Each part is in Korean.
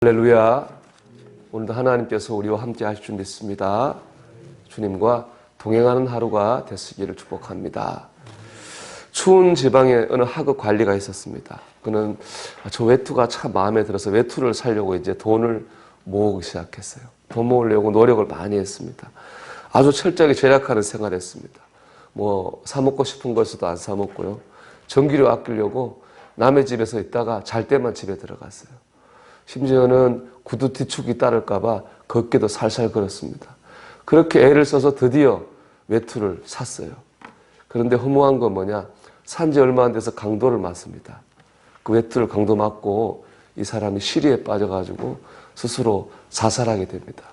할렐루야. 오늘도 하나님께서 우리와 함께 하실 줄 믿습니다. 주님과 동행하는 하루가 되시기를 축복합니다. 추운 지방에 어느 하급 관리가 있었습니다. 그는 저 외투가 참 마음에 들어서 외투를 사려고 이제 돈을 모으기 시작했어요. 돈 모으려고 노력을 많이 했습니다. 아주 철저하게 절약하는 생활을 했습니다. 사 먹고 싶은 것도 안 사 먹고요. 전기료 아끼려고 남의 집에서 있다가 잘 때만 집에 들어갔어요. 심지어는 구두 뒤축이 따를까봐 걷기도 살살 걸었습니다. 그렇게 애를 써서 드디어 외투를 샀어요. 그런데 허무한 건 뭐냐? 산지 얼마 안 돼서 강도를 맞습니다. 그 외투를 강도 맞고 이 사람이 시리에 빠져가지고 스스로 자살하게 됩니다.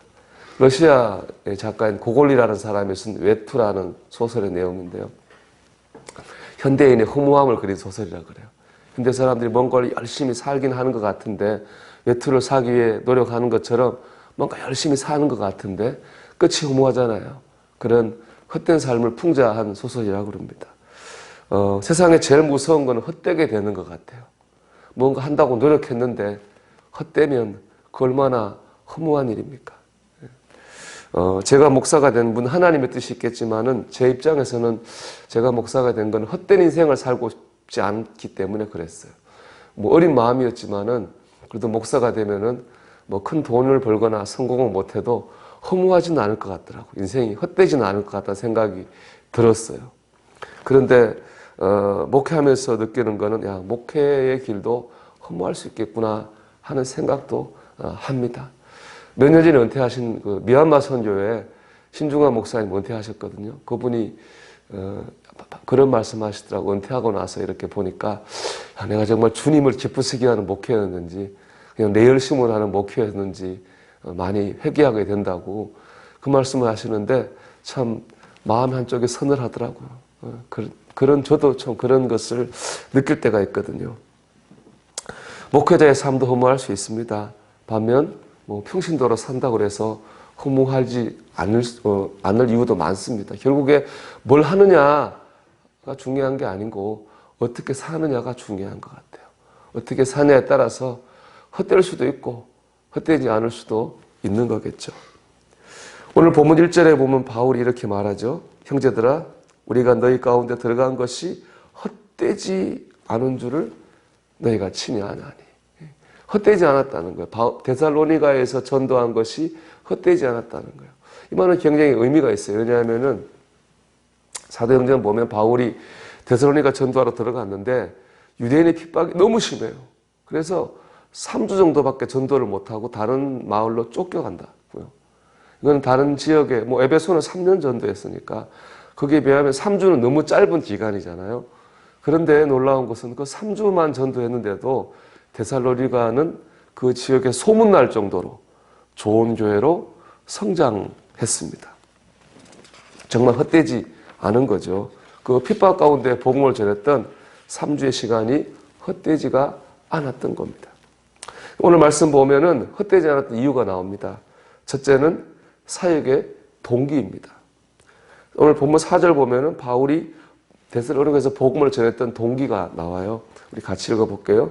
러시아의 작가인 고골리라는 사람이 쓴 외투라는 소설의 내용인데요. 현대인의 허무함을 그린 소설이라 그래요. 현대 사람들이 뭔가를 열심히 살긴 하는 것 같은데 외투를 사기 위해 노력하는 것처럼 뭔가 열심히 사는 것 같은데 끝이 허무하잖아요. 그런 헛된 삶을 풍자한 소설이라고 그럽니다. 세상에 제일 무서운 건 헛되게 되는 것 같아요. 뭔가 한다고 노력했는데 헛되면 그 얼마나 허무한 일입니까? 제가 목사가 된 분 하나님의 뜻이 있겠지만은 제 입장에서는 제가 목사가 된 건 헛된 인생을 살고 싶지 않기 때문에 그랬어요. 어린 마음이었지만은 그래도 목사가 되면은 큰 돈을 벌거나 성공을 못해도 허무하지는 않을 것 같더라고요. 인생이 헛되지는 않을 것 같다는 생각이 들었어요. 그런데 목회하면서 느끼는 거는 목회의 길도 허무할 수 있겠구나 하는 생각도 합니다. 몇 년 전에 은퇴하신 그 미얀마 선교회 신중한 목사님 은퇴하셨거든요. 그분이 그런 말씀 하시더라고요. 은퇴하고 나서 이렇게 보니까 내가 정말 주님을 기쁘시게 하는 목회였는지 그냥 내 열심으로 하는 목회였는지 많이 회개하게 된다고 그 말씀을 하시는데 참 마음 한쪽이 서늘하더라고요. 저도 좀 그런 것을 느낄 때가 있거든요. 목회자의 삶도 허무할 수 있습니다. 반면 평신도로 산다고 해서 허무하지 않을 이유도 많습니다. 결국에 뭘 하느냐가 중요한 게 아니고 어떻게 사느냐가 중요한 것 같아요. 어떻게 사냐에 따라서 헛될 수도 있고 헛되지 않을 수도 있는 거겠죠. 오늘 본문 1절에 보면 바울이 이렇게 말하죠. 형제들아 우리가 너희 가운데 들어간 것이 헛되지 않은 줄을 너희가 친히 아나니. 헛되지 않았다는 거예요. 데살로니가에서 전도한 것이 헛되지 않았다는 거예요. 이 말은 굉장히 의미가 있어요. 왜냐하면은 사도행전 보면 바울이 데살로니가 전도하러 들어갔는데 유대인의 핍박이 너무 심해요. 그래서 3주 정도밖에 전도를 못하고 다른 마을로 쫓겨간다고요. 이건 다른 지역에 에베소는 3년 전도했으니까 거기에 비하면 3주는 너무 짧은 기간이잖아요. 그런데 놀라운 것은 그 3주만 전도했는데도 데살로니가는 그 지역에 소문날 정도로 좋은 교회로 성장했습니다. 정말 헛되지 않은 거죠. 그 핍박 가운데 복음을 전했던 3주의 시간이 헛되지가 않았던 겁니다. 오늘 말씀 보면은 헛되지 않았던 이유가 나옵니다. 첫째는 사역의 동기입니다. 오늘 본문 4절 보면은 바울이 데살로니가에서 복음을 전했던 동기가 나와요. 우리 같이 읽어볼게요.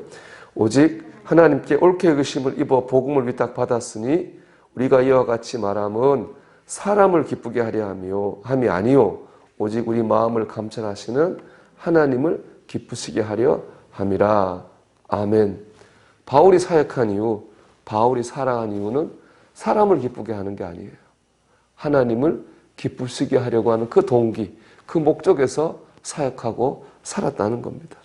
오직 하나님께 옳게 여기심을 입어 복음을 위탁받았으니 우리가 이와 같이 말함은 사람을 기쁘게 하려 함이 아니요 오직 우리 마음을 감찰하시는 하나님을 기쁘시게 하려 함이라. 아멘. 바울이 사역한 이유, 바울이 살아간 이유는 사람을 기쁘게 하는 게 아니에요. 하나님을 기쁘시게 하려고 하는 그 동기, 그 목적에서 사역하고 살았다는 겁니다.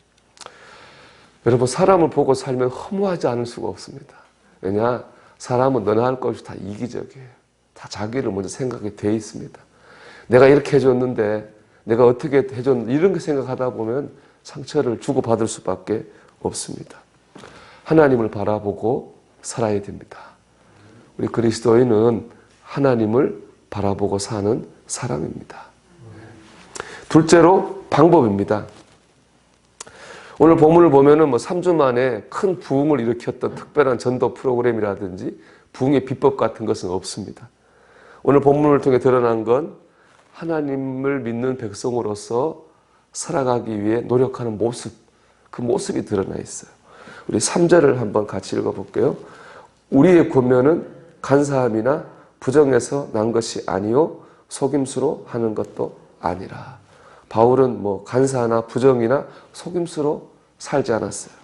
여러분 사람을 보고 살면 허무하지 않을 수가 없습니다. 왜냐? 사람은 너나 할 것이 다 이기적이에요. 다 자기를 먼저 생각이 돼 있습니다. 내가 이렇게 해줬는데 내가 어떻게 해줬는데 이런 거 생각하다 보면 상처를 주고받을 수밖에 없습니다. 하나님을 바라보고 살아야 됩니다. 우리 그리스도인은 하나님을 바라보고 사는 사람입니다. 둘째로 방법입니다. 오늘 본문을 보면은 3주 만에 큰 부흥을 일으켰던 특별한 전도 프로그램이라든지 부흥의 비법 같은 것은 없습니다. 오늘 본문을 통해 드러난 건 하나님을 믿는 백성으로서 살아가기 위해 노력하는 모습, 그 모습이 드러나 있어요. 우리 3절을 한번 같이 읽어볼게요. 우리의 권면은 간사함이나 부정에서 난 것이 아니요 속임수로 하는 것도 아니라. 바울은 뭐 간사나 부정이나 속임수로 살지 않았어요.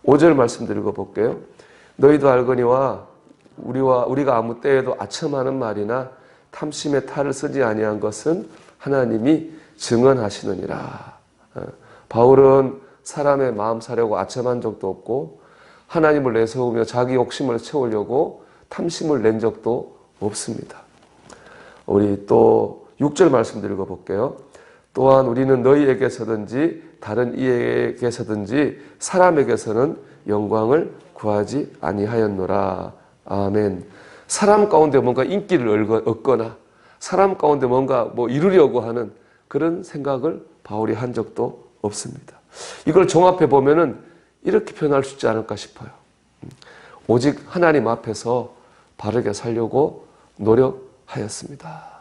5절 말씀 읽어볼게요. 너희도 알거니와 우리가 아무 때에도 아첨하는 말이나 탐심의 탈을 쓰지 아니한 것은 하나님이 증언하시느니라. 바울은 사람의 마음 사려고 아첨한 적도 없고 하나님을 내세우며 자기 욕심을 채우려고 탐심을 낸 적도 없습니다. 우리 또 6절 말씀 읽어볼게요. 또한 우리는 너희에게서든지 다른 이에게서든지 사람에게서는 영광을 구하지 아니하였노라. 아멘. 사람 가운데 뭔가 인기를 얻거나 사람 가운데 뭔가 뭐 이루려고 하는 그런 생각을 바울이 한 적도 없습니다. 이걸 종합해 보면은 이렇게 표현할 수 있지 않을까 싶어요. 오직 하나님 앞에서 바르게 살려고 노력하였습니다.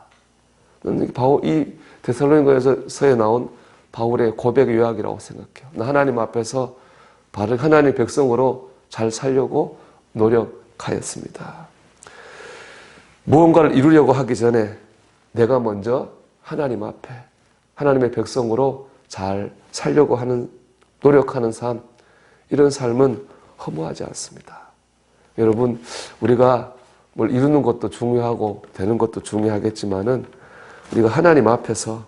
이 데살로니가서에 나온 바울의 고백의 요약이라고 생각해요. 나 하나님 앞에서 바르게 하나님 백성으로 잘 살려고 노력하였습니다. 무언가를 이루려고 하기 전에 내가 먼저 하나님 앞에 하나님의 백성으로 잘 살려고 하는 노력하는 삶, 이런 삶은 허무하지 않습니다. 여러분, 우리가 뭘 이루는 것도 중요하고 되는 것도 중요하겠지만은 우리가 하나님 앞에서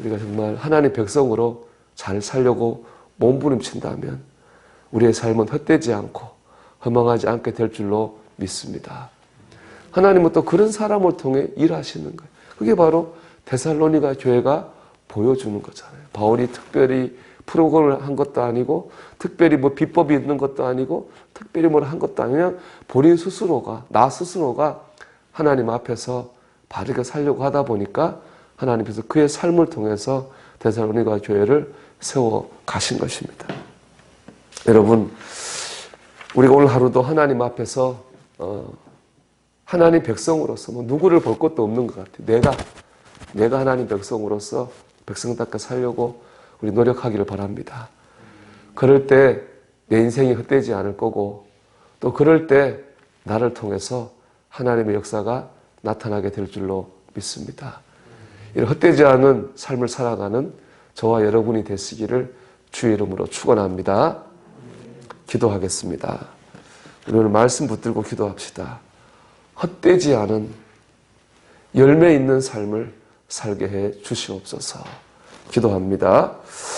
우리가 정말 하나님 백성으로 잘 살려고 몸부림친다면 우리의 삶은 헛되지 않고 허망하지 않게 될 줄로 믿습니다. 하나님은 또 그런 사람을 통해 일하시는 거예요. 그게 바로 데살로니가 교회가 보여주는 거잖아요. 바울이 특별히 프로그램을 한 것도 아니고 특별히 뭐 비법이 있는 것도 아니고 특별히 뭘 한 것도 아니고 그냥 본인 스스로가 나 스스로가 하나님 앞에서 바르게 살려고 하다 보니까 하나님께서 그의 삶을 통해서 데살로니가 교회를 세워 가신 것입니다. 여러분, 우리가 오늘 하루도 하나님 앞에서 하나님 백성으로서 뭐 누구를 볼 것도 없는 것 같아요. 내가 하나님 백성으로서 백성답게 살려고 우리 노력하기를 바랍니다. 그럴 때 내 인생이 헛되지 않을 거고 또 그럴 때 나를 통해서 하나님의 역사가 나타나게 될 줄로 믿습니다. 이런 헛되지 않은 삶을 살아가는 저와 여러분이 되시기를 주의 이름으로 축원합니다. 기도하겠습니다. 우리 오늘 말씀 붙들고 기도합시다. 헛되지 않은 열매 있는 삶을 살게 해 주시옵소서. 기도합니다.